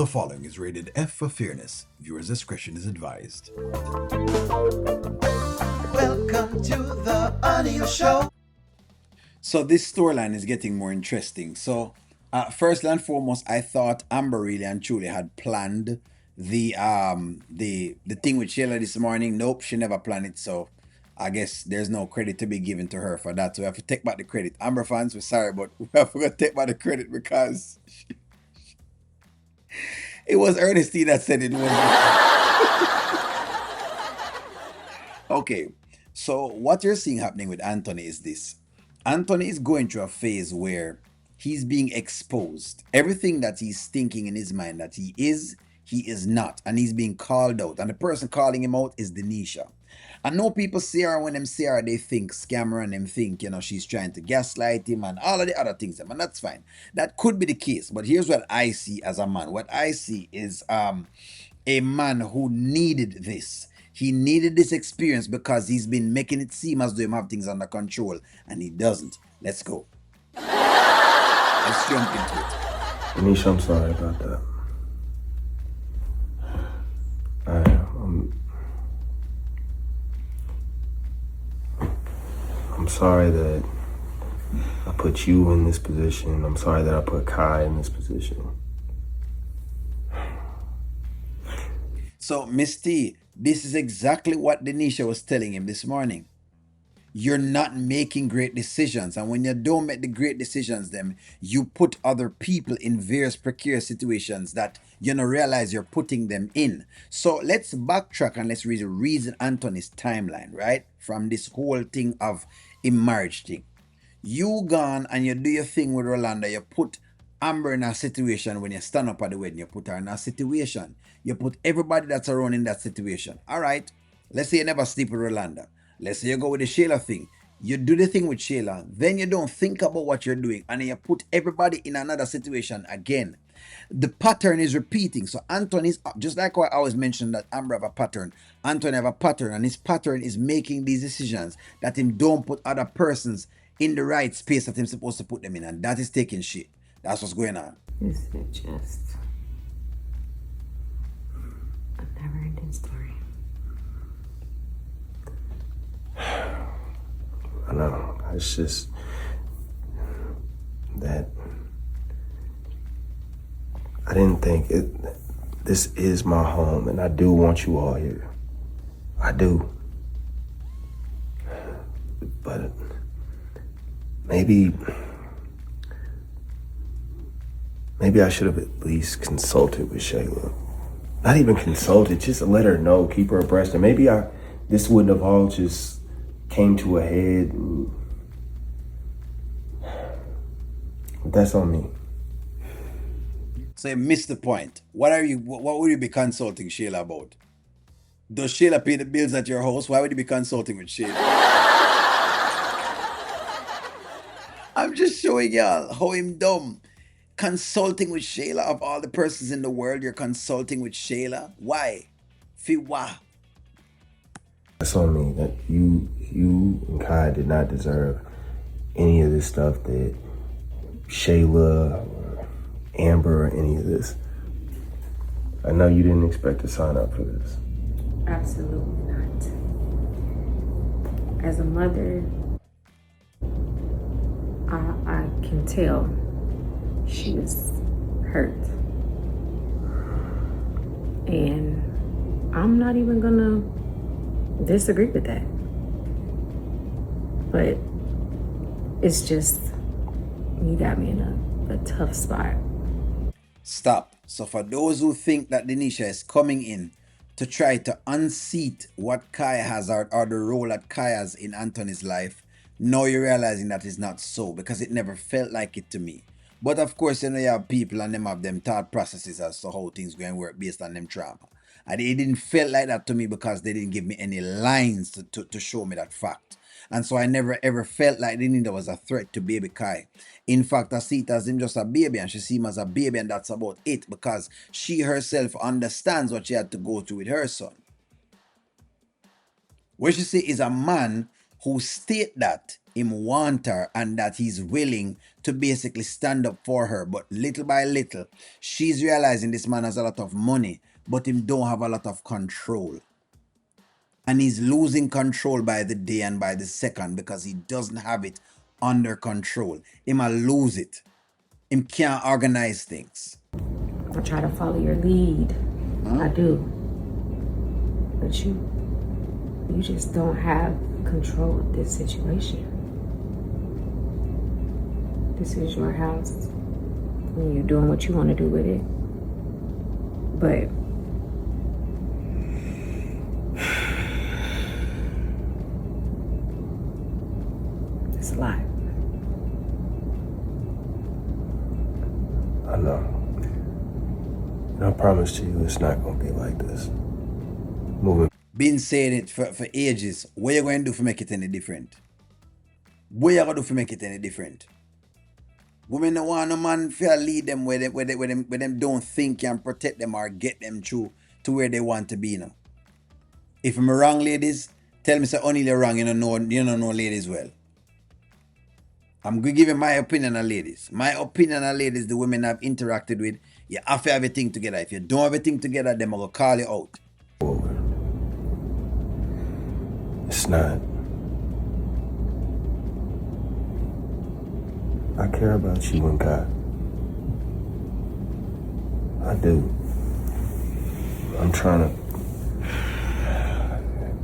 The following is rated F for fairness. Viewers' discretion is advised. Welcome to the audio show. So this storyline is getting more interesting. So, first and foremost, I thought Amber really and truly had planned the thing with Shayla this morning. Nope, she never planned it. So, I guess there's no credit to be given to her for that. So we have to take back the credit. Amber fans, we're sorry, but we have to take back the credit because it was Ernestine that said it was. Okay, so what you're seeing happening with Anthony is this. Anthony is going through a phase where he's being exposed. Everything that he's thinking in his mind that he is not. And he's being called out. And the person calling him out is Denisha. I know people see her, when them see her, they think scammer, and them think, she's trying to gaslight him and all of the other things. And that's fine. That could be the case. But here's what I see as a man. What I see is a man who needed this. He needed this experience because he's been making it seem as though he have things under control, and he doesn't. Let's go. Let's jump into it. Anisha, I'm sorry about that. I'm sorry that I put you in this position. I'm sorry that I put Kai in this position. So, Miss T, this is exactly what Denisha was telling him this morning. You're not making great decisions. And when you don't make the great decisions, then you put other people in various precarious situations that you don't realize you're putting them in. So let's backtrack and let's reason Anthony's timeline, right? From this whole thing of a marriage thing. You gone and you do your thing with Rolanda, you put Amber in a situation. When you stand up at the wedding, you put her in a situation. You put everybody that's around in that situation. All right, let's say you never sleep with Rolanda. Let's say you go with the Shayla thing. You do the thing with Shayla, then you don't think about what you're doing, and then you put everybody in another situation again. The pattern is repeating. So Anthony is, just like what I always mentioned that Amber have a pattern. Anthony have a pattern, and his pattern is making these decisions that him don't put other persons in the right space that him supposed to put them in, and that is taking shit. That's what's going on. Is it just a never-ending story? I know. It's just that I didn't think it. This is my home, and I do want you all here. I do. But maybe I should have at least consulted with Shayla. Not even consulted, just let her know, keep her abreast. And maybe this wouldn't have all just came to a head. That's on me. So you missed the point. What would you be consulting Shayla about? Does Shayla pay the bills at your house? Why would you be consulting with Shayla? I'm just showing y'all how him dumb. Consulting with Shayla, of all the persons in the world, you're consulting with Shayla? Why? Fi why? That's on me. That you and Kai did not deserve any of this stuff that Shayla or Amber or any of this. I know you didn't expect to sign up for this. Absolutely not. As a mother, I can tell she was hurt. And I'm not even gonna disagree with that. But it's just, you got me in a tough spot. Stop. So for those who think that Denisha is coming in to try to unseat what Kaya has or the role that Kaya has in Anthony's life, now you're realizing that is not so, because it never felt like it to me. But of course, you have people and them have them thought processes as to how things going to work based on them trauma. And it didn't feel like that to me because they didn't give me any lines to show me that fact. And so I never ever felt like Denisha was a threat to baby Kai. In fact, I see it as him just a baby, and she see him as a baby, and that's about it, because she herself understands what she had to go through with her son. What she say is a man who state that him want her and that he's willing to basically stand up for her. But little by little, she's realizing this man has a lot of money, but him don't have a lot of control. And he's losing control by the day and by the second because he doesn't have it under control. Him a lose it. Him can't organize things. I try to follow your lead. I do. But you just don't have control of this situation. This is your house. And you're doing what you want to do with it. But it's a lot. I know. And I promise to you, it's not gonna be like this. Moving. Been saying it for ages. What you going to do to make it any different? What you going to do to make it any different? Women don't want a man to lead them where them don't think and protect them or get them through to where they want to be now. If I'm wrong, ladies, tell me say only you're wrong, you don't know ladies well. I'm going to give you my opinion on ladies. My opinion on ladies, the women I've interacted with, you have to have everything together. If you don't have everything together, them will call you out. Forward. It's not. I care about you and God. I do. I'm trying to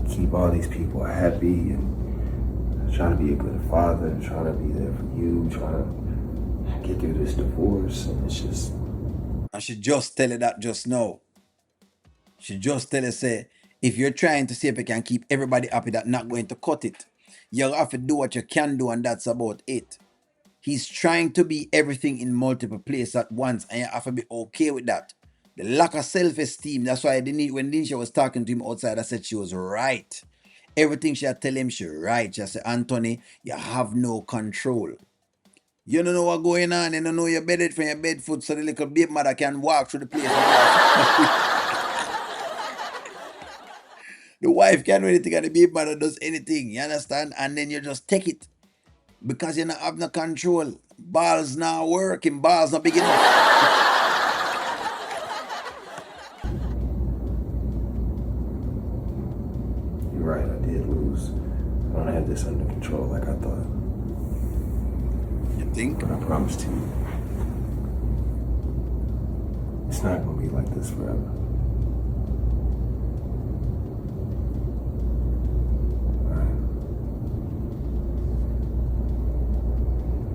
keep all these people happy and trying to be a good father, trying to be there for you, trying to get through this divorce, and it's just. And she just tell you that just now. She just tell you, say, if you're trying to see if you can keep everybody happy, that's not going to cut it. You have to do what you can do, and that's about it. He's trying to be everything in multiple places at once, and you have to be okay with that. The lack of self-esteem, that's why when Nisha was talking to him outside, I said she was right. Everything she had tell him, she right. She said, Anthony, you have no control. You don't know what's going on, you don't know your bedded from your bed foot so the little baby mother can walk through the place. The wife can't do anything and the baby mother does anything, you understand? And then you just take it. Because you don't have no control. Balls not working, balls not big enough. You're right, I did lose. I don't have this under control like I thought. You think? But I promise to you, it's not gonna be like this forever.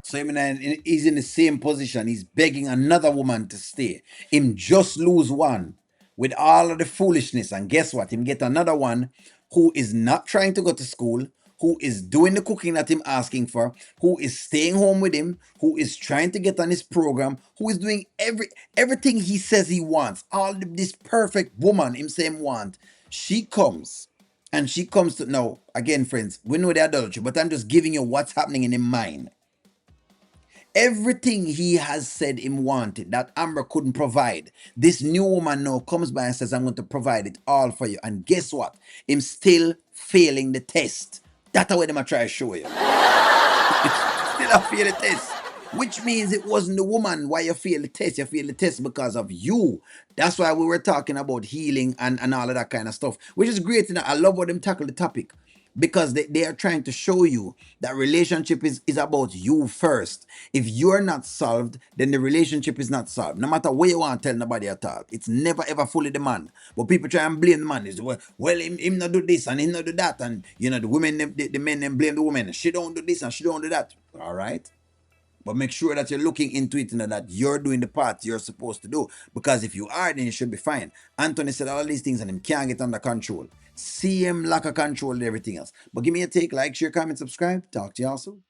So he's in the same position. He's begging another woman to stay. Him just lose one with all of the foolishness. And guess what? Him get another one who is not trying to go to school, who is doing the cooking that him asking for, who is staying home with him, who is trying to get on his program, who is doing everything he says he wants. All this perfect woman him say him want. She comes. And she comes to, now, again, friends, we know the adultery, but I'm just giving you what's happening in his mind. Everything he has said him wanted that Amber couldn't provide. This new woman now comes by and says, I'm going to provide it all for you. And guess what? Him still failing the test. That's what I'm going to try to show you. Still a fail the test. Which means it wasn't the woman why you fail the test. You fail the test because of you. That's why we were talking about healing and all of that kind of stuff. Which is great. You know, I love how them tackle the topic. Because they are trying to show you that relationship is about you first. If you're not solved, then the relationship is not solved. No matter what you want to tell nobody at all. It's never ever fully the man. But people try and blame the man. It's, well him not do this and him not do that. And you know, the women, the men them blame the woman. She don't do this and she don't do that. All right? But make sure that you're looking into it, you know, that you're doing the part you're supposed to do. Because if you are, then you should be fine. Anthony said all these things and him can't get under control. See him lack of control and everything else. But give me a take, like, share, comment, subscribe. Talk to y'all soon.